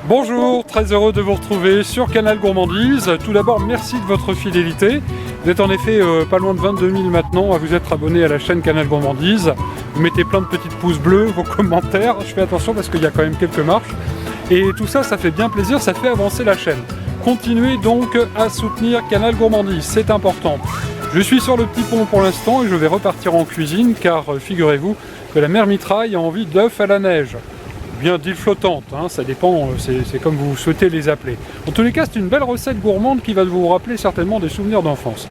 Bonjour, très heureux de vous retrouver sur Canal Gourmandise. Tout d'abord, merci de votre fidélité. Vous êtes en effet pas loin de 22 000 maintenant à vous être abonné à la chaîne Canal Gourmandise. Vous mettez plein de petites pouces bleus, vos commentaires. Je fais attention parce qu'il y a quand même quelques marches. Et tout ça, ça fait bien plaisir, ça fait avancer la chaîne. Continuez donc à soutenir Canal Gourmandise, c'est important. Je suis sur le petit pont pour l'instant et je vais repartir en cuisine car figurez-vous que la mère Mitraille a envie d'œufs à la neige. Bien d'îles flottantes, hein, ça dépend, c'est comme vous souhaitez les appeler. En tous les cas, c'est une belle recette gourmande qui va vous rappeler certainement des souvenirs d'enfance.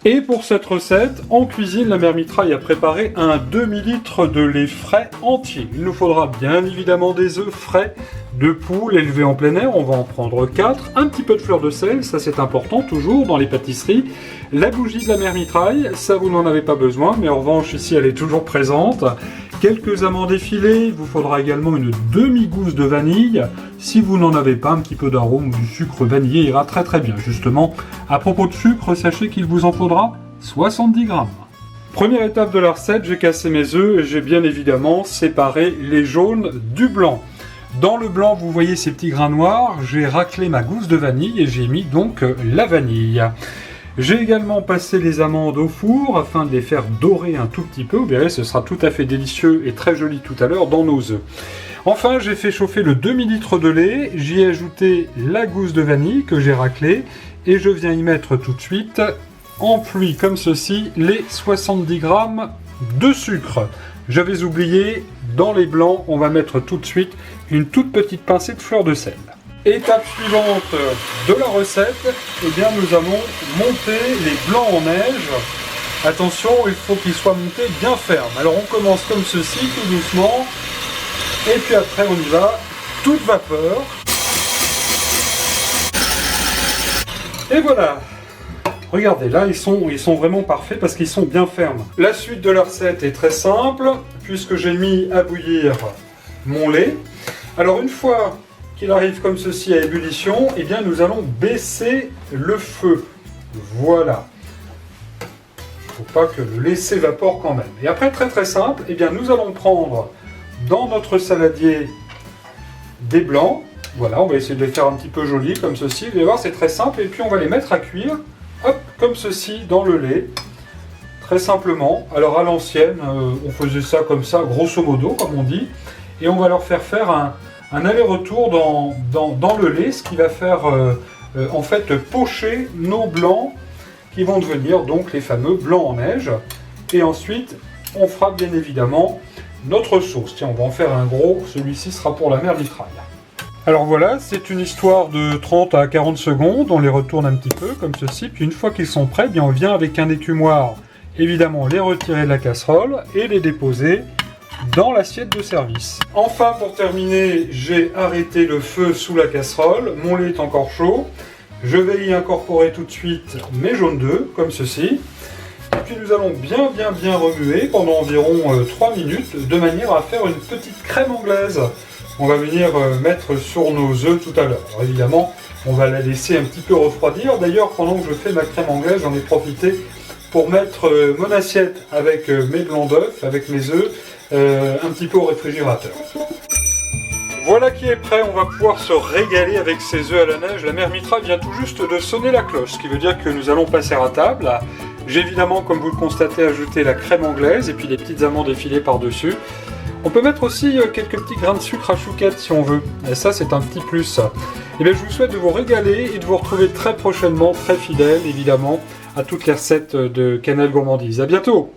Et pour cette recette, en cuisine, la mère Mitraille a préparé un demi-litre de lait frais entier. Il nous faudra bien évidemment des œufs frais de poule élevés en plein air, on va en prendre 4, un petit peu de fleur de sel, ça c'est important toujours dans les pâtisseries, la bougie de la mère Mitraille, ça vous n'en avez pas besoin, mais en revanche ici elle est toujours présente, quelques amandes effilées, il vous faudra également une demi-gousse de vanille, si vous n'en avez pas, un petit peu d'arôme ou du sucre vanillé ira très très bien. Justement, à propos de sucre, sachez qu'il vous en faudra 70 grammes. Première étape de la recette, j'ai cassé mes œufs et j'ai bien évidemment séparé les jaunes du blanc. Dans le blanc, vous voyez ces petits grains noirs, j'ai raclé ma gousse de vanille et j'ai mis donc la vanille. J'ai également passé les amandes au four afin de les faire dorer un tout petit peu. Vous verrez, ce sera tout à fait délicieux et très joli tout à l'heure dans nos œufs. Enfin, j'ai fait chauffer le demi-litre de lait, j'y ai ajouté la gousse de vanille que j'ai raclée et je viens y mettre tout de suite, en pluie comme ceci, les 70 grammes de sucre. J'avais oublié, dans les blancs, on va mettre tout de suite une toute petite pincée de fleur de sel. Étape suivante de la recette, eh bien nous allons monter les blancs en neige. Attention, il faut qu'ils soient montés bien fermes. Alors on commence comme ceci, tout doucement. Et puis après on y va, toute vapeur. Et voilà. Regardez, là ils sont vraiment parfaits parce qu'ils sont bien fermes. La suite de la recette est très simple, puisque j'ai mis à bouillir mon lait. Alors une fois qu'il arrive comme ceci à ébullition, eh bien nous allons baisser le feu. Voilà. Il ne faut pas que le lait s'évapore quand même. Et après, très très simple, eh bien nous allons prendre dans notre saladier des blancs. Voilà, on va essayer de les faire un petit peu jolis comme ceci. Vous allez voir, c'est très simple. Et puis on va les mettre à cuire. Hop, comme ceci, dans le lait, très simplement. Alors à l'ancienne, on faisait ça comme ça, grosso modo, comme on dit, et on va leur faire un aller-retour dans le lait, ce qui va faire en fait pocher nos blancs, qui vont devenir donc les fameux blancs en neige. Et ensuite, on fera bien évidemment notre sauce. Tiens, on va en faire un gros, celui-ci sera pour la mère Mitraille. Alors voilà, c'est une histoire de 30 à 40 secondes, on les retourne un petit peu comme ceci, puis une fois qu'ils sont prêts, bien on vient avec un écumoire, évidemment les retirer de la casserole et les déposer dans l'assiette de service. Enfin, pour terminer, j'ai arrêté le feu sous la casserole, mon lait est encore chaud, je vais y incorporer tout de suite mes jaunes d'œufs, comme ceci, et puis nous allons bien remuer pendant environ 3 minutes, de manière à faire une petite crème anglaise. On va venir mettre sur nos œufs tout à l'heure. Alors évidemment, on va la laisser un petit peu refroidir. D'ailleurs, pendant que je fais ma crème anglaise, j'en ai profité pour mettre mon assiette avec mes blancs d'œufs, avec mes œufs, un petit peu au réfrigérateur. Voilà qui est prêt, on va pouvoir se régaler avec ces œufs à la neige. La mère Mitraille vient tout juste de sonner la cloche, ce qui veut dire que nous allons passer à table. J'ai évidemment, comme vous le constatez, ajouté la crème anglaise et puis les petites amandes effilées par-dessus. On peut mettre aussi quelques petits grains de sucre à chouquette si on veut, et ça c'est un petit plus. Et bien je vous souhaite de vous régaler et de vous retrouver très prochainement, très fidèle évidemment, à toutes les recettes de Canal Gourmandise. À bientôt!